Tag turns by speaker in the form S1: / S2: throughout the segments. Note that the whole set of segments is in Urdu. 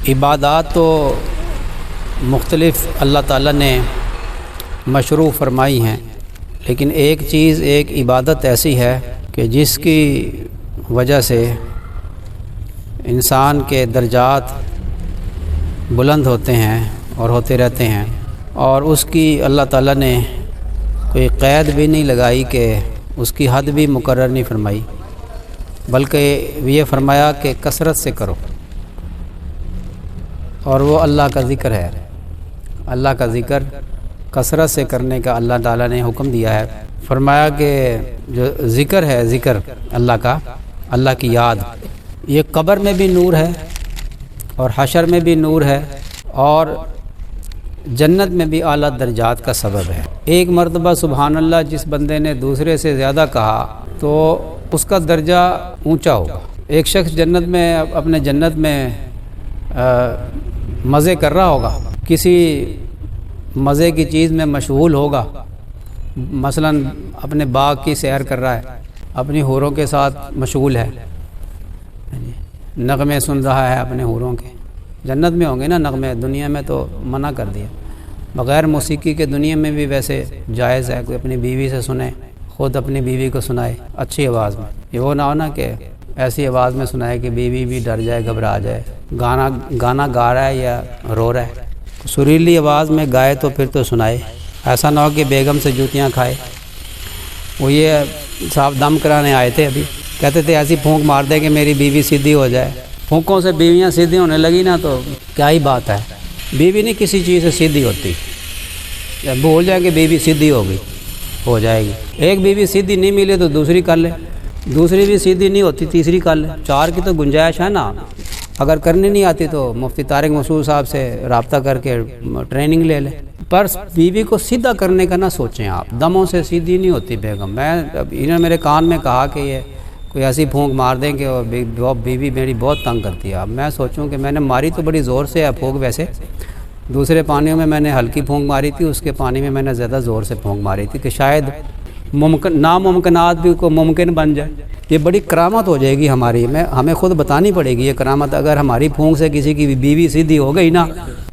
S1: عبادات تو مختلف اللہ تعالیٰ نے مشروع فرمائی ہیں، لیکن ایک چیز، ایک عبادت ایسی ہے کہ جس کی وجہ سے انسان کے درجات بلند ہوتے ہیں اور ہوتے رہتے ہیں، اور اس کی اللہ تعالیٰ نے کوئی قید بھی نہیں لگائی کہ اس کی حد بھی مقرر نہیں فرمائی، بلکہ یہ فرمایا کہ کثرت سے کرو، اور وہ اللہ کا ذکر ہے۔ اللہ کا ذکر کثرت سے کرنے کا اللہ تعالیٰ نے حکم دیا ہے۔ فرمایا کہ جو ذکر ہے، ذکر اللہ کا، اللہ کی یاد، یہ قبر میں بھی نور ہے اور حشر میں بھی نور ہے اور جنت میں بھی اعلیٰ درجات کا سبب ہے۔ ایک مرتبہ سبحان اللہ جس بندے نے دوسرے سے زیادہ کہا تو اس کا درجہ اونچا ہوگا۔ ایک شخص جنت میں، اپنے جنت میں مزے کر رہا ہوگا، کسی مزے کی چیز میں مشغول ہوگا، مثلا اپنے باغ کی سیر کر رہا ہے، اپنی حوروں کے ساتھ مشغول ہے، نغمے سن رہا ہے اپنے حوروں کے۔ جنت میں ہوں گے نا نغمے، دنیا میں تو منع کر دیا۔ بغیر موسیقی کے دنیا میں بھی ویسے جائز ہے، کوئی اپنی بیوی سے سنے، خود اپنی بیوی کو سنائے اچھی آواز میں۔ یہ وہ نہ ہو نا کہ ایسی آواز میں سنائے کہ بیوی بھی ڈر جائے، گھبرا جائے، گانا گا رہا ہے یا رو رہا ہے۔ سریلی آواز میں گائے تو پھر تو سنائے، ایسا نہ ہو کہ بیگم سے جوتیاں کھائے۔ وہ یہ صاحب دم کرانے آئے تھے، ابھی کہتے تھے ایسی پھونک مار دے کہ میری بیوی سیدھی ہو جائے۔ پھونکوں سے بیویاں سیدھی ہونے لگی نا تو کیا ہی بات ہے۔ بیوی نہیں کسی چیز سے سیدھی ہوتی، بھول جائے کہ بیوی سیدھی ہوگی، ہو جائے گی۔ ایک بیوی سیدھی نہیں ملے تو دوسری کر لے، دوسری بھی سیدھی نہیں ہوتی تیسری کر لے، چار کی تو گنجائش ہے نا۔ اگر کرنی نہیں آتی تو مفتی طارق مسعود صاحب سے رابطہ کر کے ٹریننگ لے لیں۔ پر بیوی کو سیدھا کرنے کا نہ سوچیں آپ، دموں سے سیدھی نہیں ہوتی بیگم۔ انہوں نے میرے کان میں کہا کہ یہ کوئی ایسی پھونک مار دیں کہ بیوی میری بہت تنگ کرتی ہے۔ اب میں سوچوں کہ میں نے ماری تو بڑی زور سے ہے پھونک، ویسے دوسرے پانیوں میں میں نے ہلکی پھونک ماری تھی، اس کے پانی میں میں نے زیادہ زور سے پھونک ماری تھی کہ شاید ناممکنات بھی کو ممکن بن جائے۔ یہ بڑی کرامت ہو جائے گی ہماری، ہمیں خود بتانی پڑے گی یہ کرامت۔ اگر ہماری پھونک سے کسی کی بیوی سیدھی ہو گئی نا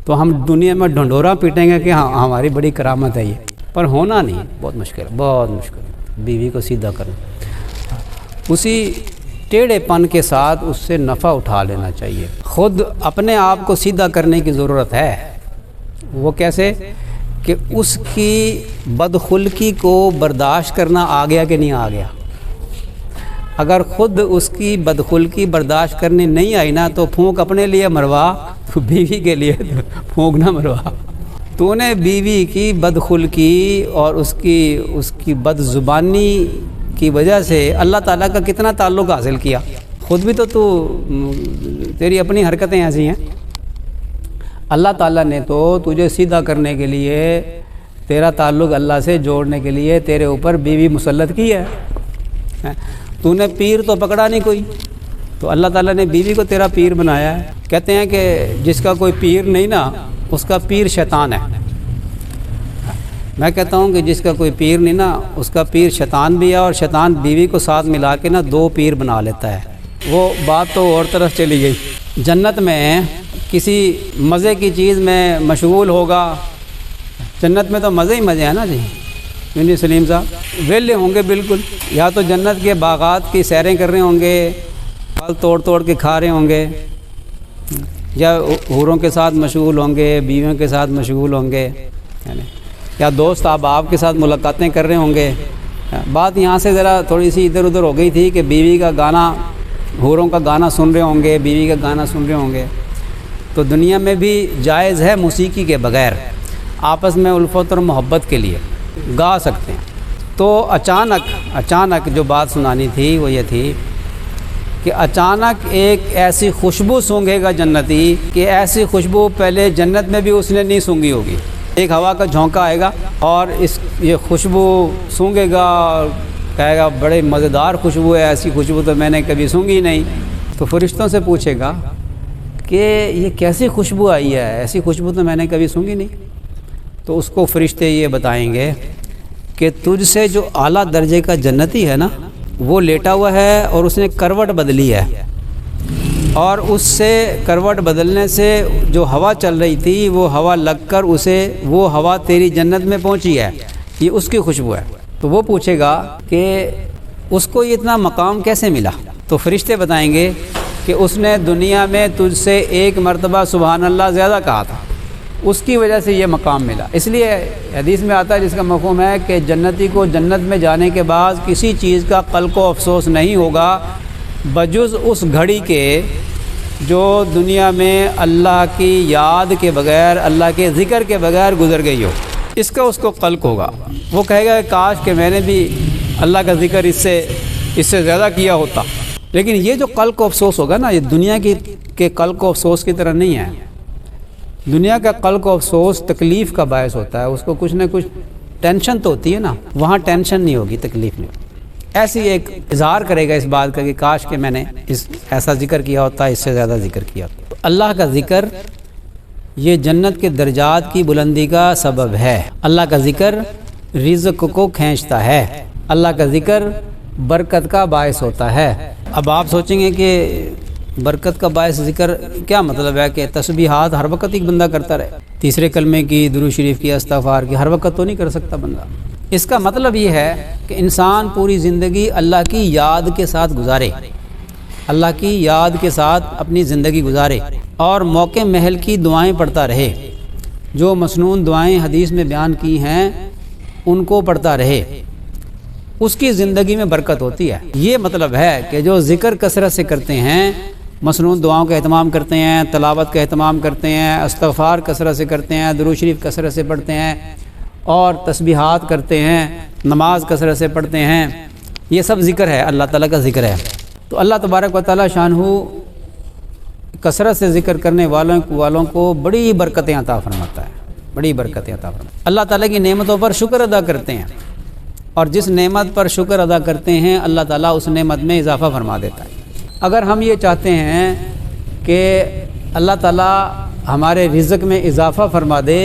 S1: تو ہم دنیا میں ڈھنڈورا پیٹیں گے کہ ہاں ہماری بڑی کرامت ہے یہ، پر ہونا نہیں، بہت مشکل ہے، بہت مشکل ہے بیوی کو سیدھا کرنا۔ اسی ٹیڑھے پن کے ساتھ اس سے نفع اٹھا لینا چاہیے۔ خود اپنے آپ کو سیدھا کرنے کی ضرورت ہے۔ وہ کیسے کہ اس کی بدخلقی کو برداشت کرنا آ گیا کہ نہیں آ گیا۔ اگر خود اس کی بدخلقی برداشت کرنے نہیں آئی نا تو پھونک اپنے لیے مروا، تو بیوی کے لیے پھونک نہ مروا۔ تو نے بیوی کی بدخلقی اور اس کی بد زبانی کی وجہ سے اللہ تعالیٰ کا کتنا تعلق حاصل کیا۔ خود بھی تو تیری اپنی حرکتیں ایسی ہیں۔ اللہ تعالیٰ نے تو تجھے سیدھا کرنے کے لیے، تیرا تعلق اللہ سے جوڑنے کے لیے تیرے اوپر بیوی مسلط کی ہے۔ تو نے پیر تو پکڑا نہیں کوئی، تو اللہ تعالیٰ نے بیوی کو تیرا پیر بنایا ہے۔ کہتے ہیں کہ جس کا کوئی پیر نہیں نا اس کا پیر شیطان ہے۔ میں کہتا ہوں کہ جس کا کوئی پیر نہیں نا اس کا پیر شیطان بھی ہے، اور شیطان بیوی کو ساتھ ملا کے نا دو پیر بنا لیتا ہے۔ وہ بات تو اور طرف چلی گئی۔ جنت میں کسی مزے کی چیز میں مشغول ہوگا، جنت میں تو مزے ہی مزے ہیں نا جی۔ یونی سلیم صاحب ویلے ہوں گے بالکل، یا تو جنت کے باغات کی سیریں کر رہے ہوں گے، پھل توڑ کے کھا رہے ہوں گے، یا حوروں کے ساتھ مشغول ہوں گے، بیویوں کے ساتھ مشغول ہوں گے، یا دوست احباب کے ساتھ ملاقاتیں کر رہے ہوں گے۔ بات یہاں سے ذرا تھوڑی سی ادھر ادھر ہو گئی تھی کہ بیوی کا گانا، حوروں کا گانا سن رہے ہوں گے، بیوی کا گانا سن رہے ہوں گے۔ تو دنیا میں بھی جائز ہے موسیقی کے بغیر، آپس میں الفت اور محبت کے لیے گا سکتے ہیں۔ تو اچانک جو بات سنانی تھی وہ یہ تھی کہ اچانک ایک ایسی خوشبو سونگھے گا جنتی کہ ایسی خوشبو پہلے جنت میں بھی اس نے نہیں سونگھی ہوگی۔ ایک ہوا کا جھونکا آئے گا اور یہ خوشبو سونگھے گا اور کہے گا بڑے مزیدار خوشبو ہے، ایسی خوشبو تو میں نے کبھی سونگھی نہیں۔ تو فرشتوں سے پوچھے گا کہ یہ کیسی خوشبو آئی ہے، ایسی خوشبو تو میں نے کبھی سونگھی نہیں۔ تو اس کو فرشتے یہ بتائیں گے کہ تجھ سے جو اعلیٰ درجے کا جنتی ہے نا وہ لیٹا ہوا ہے اور اس نے کروٹ بدلی ہے، اور اس سے کروٹ بدلنے سے جو ہوا چل رہی تھی وہ ہوا لگ کر اسے وہ ہوا تیری جنت میں پہنچی ہے، یہ اس کی خوشبو ہے۔ تو وہ پوچھے گا کہ اس کو یہ اتنا مقام کیسے ملا؟ تو فرشتے بتائیں گے کہ اس نے دنیا میں تجھ سے ایک مرتبہ سبحان اللہ زیادہ کہا تھا، اس کی وجہ سے یہ مقام ملا۔ اس لیے حدیث میں آتا ہے، جس کا مفہوم ہے کہ جنتی کو جنت میں جانے کے بعد کسی چیز کا قلق و افسوس نہیں ہوگا بجز اس گھڑی کے جو دنیا میں اللہ کی یاد کے بغیر، اللہ کے ذکر کے بغیر گزر گئی ہو، اس کا اس کو قلق ہوگا۔ وہ کہے گا کہ کاش کہ میں نے بھی اللہ کا ذکر اس سے زیادہ کیا ہوتا۔ لیکن یہ جو قلق و افسوس ہوگا نا، یہ دنیا کے قلق و افسوس کی طرح نہیں ہے۔ دنیا کا قلق و افسوس تکلیف کا باعث ہوتا ہے، اس کو کچھ نہ کچھ ٹینشن تو ہوتی ہے نا، وہاں ٹینشن نہیں ہوگی تکلیف میں۔ ایسی ایک اظہار کرے گا اس بات کا کہ کاش کہ میں نے ایسا ذکر کیا ہوتا، اس سے زیادہ ذکر کیا ہوتا۔ تو اللہ کا ذکر یہ جنت کے درجات کی بلندی کا سبب ہے۔ اللہ کا ذکر رزق کو کھینچتا ہے، اللہ کا ذکر برکت کا باعث ہوتا ہے۔ اب آپ سوچیں گے کہ برکت کا باعث ذکر کیا مطلب ہے؟ کہ تسبیحات ہر وقت ایک بندہ کرتا رہے، تیسرے کلمے کی، درود شریف کی، استغفار کی، ہر وقت تو نہیں کر سکتا بندہ۔ اس کا مطلب یہ ہے کہ انسان پوری زندگی اللہ کی یاد کے ساتھ گزارے، اللہ کی یاد کے ساتھ اپنی زندگی گزارے، اور موقع محل کی دعائیں پڑھتا رہے، جو مسنون دعائیں حدیث میں بیان کی ہیں ان کو پڑھتا رہے، اس کی زندگی میں برکت ہوتی ہے۔ یہ مطلب ہے کہ جو ذکر کثرت سے کرتے ہیں، مسنون دعاؤں کا اہتمام کرتے ہیں، تلاوت کا اہتمام کرتے ہیں، استغفار کثرت سے کرتے ہیں، درود شریف کثرت سے پڑھتے ہیں، اور تسبیحات کرتے ہیں، نماز کثرت سے پڑھتے ہیں، یہ سب ذکر ہے، اللہ تعالیٰ کا ذکر ہے۔ تو اللہ تبارک و تعالیٰ شانہ کثرت سے ذکر کرنے والوں کو بڑی برکتیں عطا فرماتا ہے، بڑی برکتیں عطا فرماتا ہے۔ اللہ تعالیٰ کی نعمتوں پر شکر ادا کرتے ہیں، اور جس نعمت پر شکر ادا کرتے ہیں اللہ تعالیٰ اس نعمت میں اضافہ فرما دیتا ہے۔ اگر ہم یہ چاہتے ہیں کہ اللہ تعالیٰ ہمارے رزق میں اضافہ فرما دے،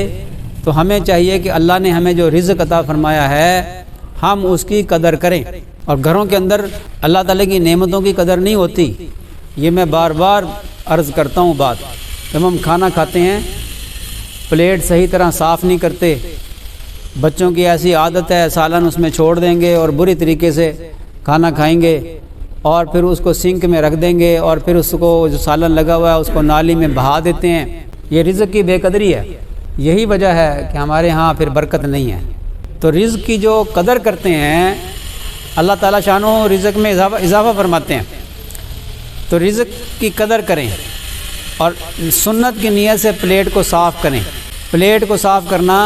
S1: تو ہمیں چاہیے کہ اللہ نے ہمیں جو رزق عطا فرمایا ہے ہم اس کی قدر کریں۔ اور گھروں کے اندر اللہ تعالیٰ کی نعمتوں کی قدر نہیں ہوتی، یہ میں بار بار عرض کرتا ہوں بات۔ جب ہم کھانا کھاتے ہیں پلیٹ صحیح طرح صاف نہیں کرتے، بچوں کی ایسی عادت ہے سالن اس میں چھوڑ دیں گے اور بری طریقے سے کھانا کھائیں گے، اور پھر اس کو سنک میں رکھ دیں گے، اور پھر اس کو جو سالن لگا ہوا ہے اس کو نالی میں بہا دیتے ہیں۔ یہ رزق کی بے قدری ہے، یہی وجہ ہے کہ ہمارے ہاں پھر برکت نہیں ہے۔ تو رزق کی جو قدر کرتے ہیں اللہ تعالیٰ شانہ رزق میں اضافہ فرماتے ہیں، تو رزق کی قدر کریں، اور سنت کی نیت سے پلیٹ کو صاف کریں۔ پلیٹ کو صاف کرنا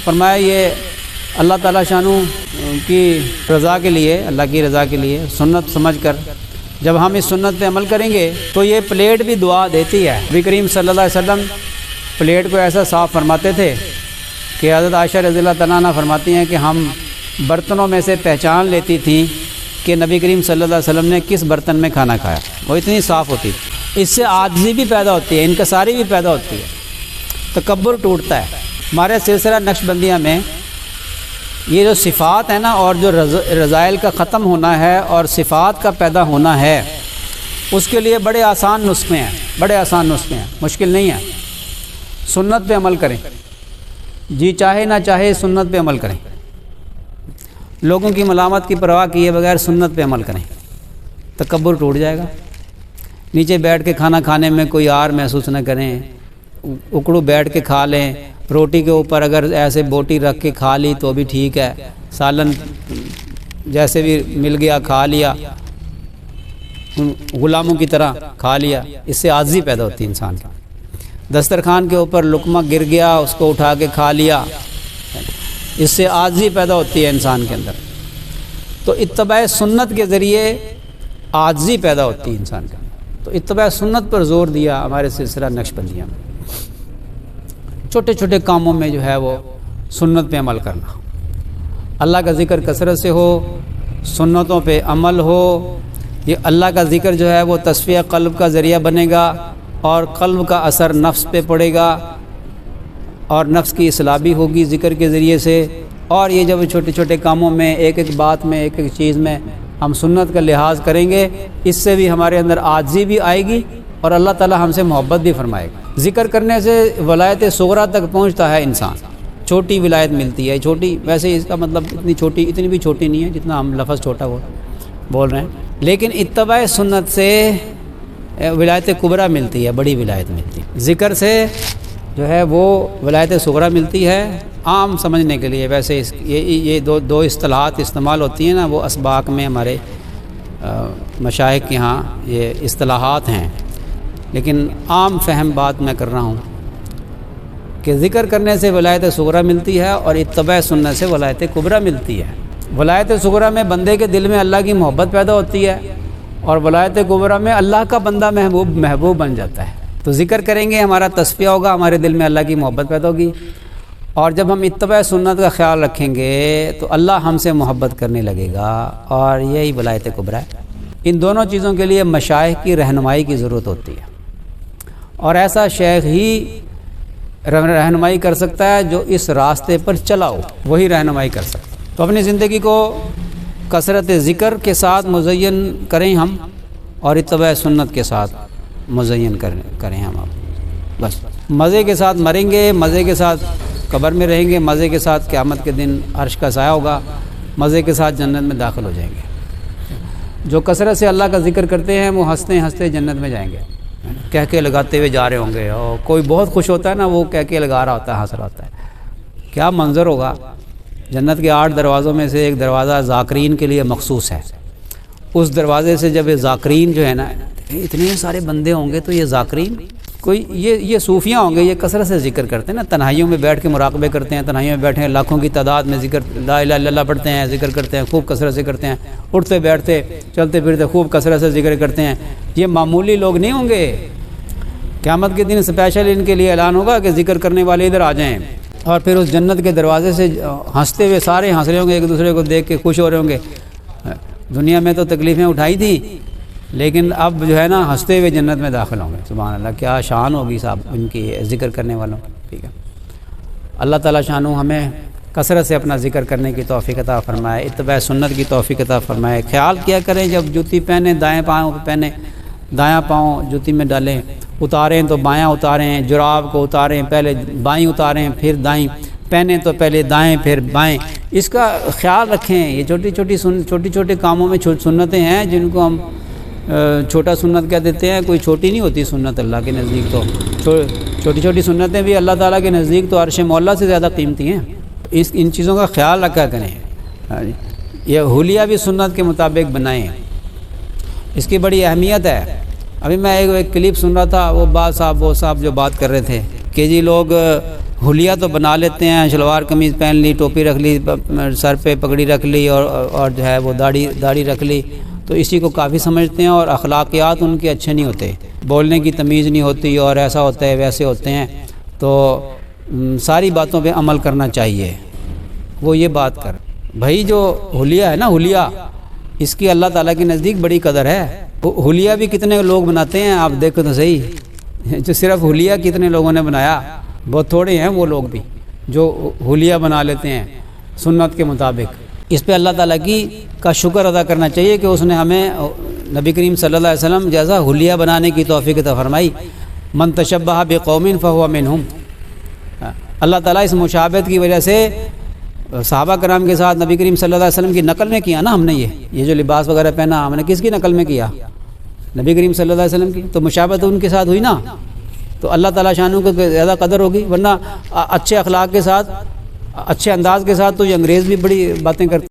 S1: فرمایا یہ اللہ تعالیٰ شانہ کی رضا کے لیے، اللہ کی رضا کے لیے سنت سمجھ کر جب ہم اس سنت پہ عمل کریں گے تو یہ پلیٹ بھی دعا دیتی ہے۔ نبی کریم صلی اللہ علیہ وسلم پلیٹ کو ایسا صاف فرماتے تھے کہ حضرت عائشہ رضی اللہ تعالیٰ عنہ فرماتی ہیں کہ ہم برتنوں میں سے پہچان لیتی تھیں کہ نبی کریم صلی اللہ علیہ وسلم نے کس برتن میں کھانا کھایا، وہ اتنی صاف ہوتی تھی۔ اس سے عاجزی بھی پیدا ہوتی ہے، انکساری بھی پیدا ہوتی ہے، تکبر ٹوٹتا ہے۔ ہمارے سلسلہ نقش بندیہ میں یہ جو صفات ہے نا، اور جو رذائل کا ختم ہونا ہے اور صفات کا پیدا ہونا ہے، اس کے لیے بڑے آسان نسخے ہیں، بڑے آسان نسخے ہیں، مشکل نہیں ہے۔ سنت پہ عمل کریں، جی چاہے نہ چاہے سنت پہ عمل کریں، لوگوں کی ملامت کی پرواہ کیے بغیر سنت پہ عمل کریں، تکبر ٹوٹ جائے گا۔ نیچے بیٹھ کے کھانا کھانے میں کوئی آر محسوس نہ کریں، اکڑو بیٹھ کے کھا لیں، روٹی کے اوپر اگر ایسے بوٹی رکھ کے کھا لی تو بھی ٹھیک ہے، سالن جیسے بھی مل گیا کھا لیا، غلاموں کی طرح کھا لیا، اس سے عاجزی پیدا ہوتی ہے انسان کا۔ دسترخوان کے اوپر لقمہ گر گیا، اس کو اٹھا کے کھا لیا، اس سے عاجزی پیدا ہوتی ہے انسان کے اندر۔ تو اتباع سنت کے ذریعے عاجزی پیدا ہوتی ہے انسان کا۔ تو اتباع سنت پر زور دیا ہمارے سلسلہ نقش بندیہ میں، چھوٹے چھوٹے کاموں میں جو ہے وہ سنت پہ عمل کرنا، اللہ کا ذکر کثرت سے ہو، سنتوں پہ عمل ہو۔ یہ اللہ کا ذکر جو ہے وہ تصفیہ قلب کا ذریعہ بنے گا، اور قلب کا اثر نفس پہ پڑے گا، اور نفس کی اصلاح بھی ہوگی ذکر کے ذریعے سے۔ اور یہ جب چھوٹے چھوٹے کاموں میں، ایک ایک بات میں، ایک ایک چیز میں ہم سنت کا لحاظ کریں گے، اس سے بھی ہمارے اندر عاجزی بھی آئے گی، اور اللہ تعالیٰ ہم سے محبت بھی فرمائے گا۔ ذکر کرنے سے ولایت صغریٰ تک پہنچتا ہے انسان، چھوٹی ولایت ملتی ہے، چھوٹی، ویسے اس کا مطلب اتنی بھی چھوٹی نہیں ہے جتنا ہم لفظ چھوٹا بول رہے ہیں، لیکن اتباع سنت سے ولایت کبریٰ ملتی ہے، بڑی ولایت ملتی ہے۔ ذکر سے جو ہے وہ ولایت صغریٰ ملتی ہے۔ عام سمجھنے کے لیے ویسے یہ دو اصطلاحات استعمال ہوتی ہیں نا، وہ اسباق میں ہمارے مشائخ کے ہاں یہ اصطلاحات ہیں، لیکن عام فہم بات میں کر رہا ہوں کہ ذکر کرنے سے ولایت صغریٰ ملتی ہے اور اتباع سنت سے ولایت کبریٰ ملتی ہے۔ ولایت صغریٰ میں بندے کے دل میں اللہ کی محبت پیدا ہوتی ہے، اور ولایت کبریٰ میں اللہ کا بندہ محبوب بن جاتا ہے۔ تو ذکر کریں گے، ہمارا تصفیہ ہوگا، ہمارے دل میں اللہ کی محبت پیدا ہوگی، اور جب ہم اتباع سنت کا خیال رکھیں گے تو اللہ ہم سے محبت کرنے لگے گا، اور یہی ولایت کبریٰ ہے۔ ان دونوں چیزوں کے لیے مشائخ کی رہنمائی کی ضرورت ہوتی ہے، اور ایسا شیخ ہی رہنمائی کر سکتا ہے جو اس راستے پر چلا ہو، وہی رہنمائی کر سکتا ہے۔ تو اپنی زندگی کو کثرت ذکر کے ساتھ مزین کریں ہم، اور اتباع سنت کے ساتھ مزین کریں ہم، بس مزے کے ساتھ مریں گے، مزے کے ساتھ قبر میں رہیں گے، مزے کے ساتھ قیامت کے دن عرش کا سایہ ہوگا، مزے کے ساتھ جنت میں داخل ہو جائیں گے۔ جو کثرت سے اللہ کا ذکر کرتے ہیں وہ ہنستے ہنستے جنت میں جائیں گے، کہہ کے لگاتے ہوئے جا رہے ہوں گے، اور کوئی بہت خوش ہوتا ہے نا، وہ کہہ کے لگا رہا ہوتا ہے، ہنس رہا ہوتا ہے، کیا منظر ہوگا۔ جنت کے 8 دروازوں میں سے ایک دروازہ ذاکرین کے لیے مخصوص ہے، اس دروازے سے جب یہ ذاکرین جو ہے نا، اتنے سارے بندے ہوں گے، تو یہ ذاکرین کوئی یہ صوفیاں ہوں گے، یہ کثرت سے ذکر کرتے ہیں نا، تنہائیوں میں بیٹھ کے مراقبے کرتے ہیں، تنہائیوں میں بیٹھے ہیں، لاکھوں کی تعداد میں ذکر لا الہ الا اللہ پڑھتے ہیں، ذکر کرتے ہیں، خوب کثرت سے کرتے ہیں، اٹھتے بیٹھتے چلتے پھرتے خوب کثرت سے ذکر کرتے ہیں۔ یہ معمولی لوگ نہیں ہوں گے، قیامت کے دن اسپیشل ان کے لیے اعلان ہوگا کہ ذکر کرنے والے ادھر آ جائیں، اور پھر اس جنت کے دروازے سے ہنستے ہوئے سارے ہنس رہے ہوں گے، ایک دوسرے کو دیکھ کے خوش ہو رہے ہوں گے۔ دنیا میں تو تکلیفیں اٹھائی تھیں، لیکن اب جو ہے نا ہنستے ہوئے جنت میں داخل ہوں گے۔ سبحان اللہ، کیا شان ہوگی صاحب ان کی ذکر کرنے والوں، ٹھیک ہے۔ اللہ تعالیٰ شانو ہمیں کثرت سے اپنا ذکر کرنے کی توفیق عطا فرمائے، اتباع سنت کی توفیق عطا فرمائے۔ خیال کیا کریں جب جوتی پہنیں، دائیں پاؤں پہ پہنیں، دایاں پاؤں جوتی میں ڈالیں، اتاریں تو بایاں اتاریں، جراب کو اتاریں پہلے بائیں اتاریں پھر دائیں، پہنیں تو پہلے دائیں پھر بائیں، اس کا خیال رکھیں۔ یہ چھوٹی چھوٹی کاموں میں سنتیں ہیں جن کو ہم چھوٹا سنت کہہ دیتے ہیں، کوئی چھوٹی نہیں ہوتی سنت اللہ کے نزدیک، تو چھوٹی سنتیں بھی اللہ تعالیٰ کے نزدیک تو عرش مولا سے زیادہ قیمتی ہیں۔ ان چیزوں کا خیال رکھا کریں۔ یہ حلیہ بھی سنت کے مطابق بنائیں، اس کی بڑی اہمیت ہے۔ ابھی میں ایک کلپ سن رہا تھا، وہ صاحب جو بات کر رہے تھے کہ جی لوگ حلیہ تو بنا لیتے ہیں، شلوار قمیض پہن لی، ٹوپی رکھ لی، سر پہ پگڑی رکھ لی، اور جو ہے وہ داڑھی رکھ لی، تو اسی کو کافی سمجھتے ہیں، اور اخلاقیات ان کے اچھے نہیں ہوتے، بولنے کی تمیز نہیں ہوتی، اور ایسا ہوتا ہے ویسے ہوتے ہیں۔ تو ساری باتوں پہ عمل کرنا چاہیے۔ وہ یہ بات کر بھائی، جو حلیہ ہے نا، حلیہ اس کی اللہ تعالیٰ کے نزدیک بڑی قدر ہے۔ حلیہ بھی کتنے لوگ بناتے ہیں، آپ دیکھو تو صحیح، جو صرف حلیہ کتنے لوگوں نے بنایا، بہت تھوڑے ہیں وہ لوگ بھی جو حلیہ بنا لیتے ہیں سنت کے مطابق۔ اس پہ اللہ تعالیٰ کا شکر ادا کرنا چاہیے کہ اس نے ہمیں نبی کریم صلی اللہ علیہ وسلم جیسا حلیہ بنانے کی توفیق عطا فرمائی۔ من تشبہ بقوم فہو منہم، اللہ تعالیٰ اس مشابہت کی وجہ سے صحابہ کرام کے ساتھ نبی کریم صلی اللہ علیہ وسلم کی نقل میں کیا نا، ہم نے یہ جو لباس وغیرہ پہنا، ہم نے کس کی نقل میں کیا؟ نبی کریم صلی اللہ علیہ وسلم کی، تو مشابہت ان کے ساتھ ہوئی نا، تو اللہ تعالیٰ شانوں کو زیادہ قدر ہوگی۔ ورنہ اچھے اخلاق کے ساتھ، اچھے انداز کے ساتھ تو یہ انگریز بھی بڑی باتیں کرتے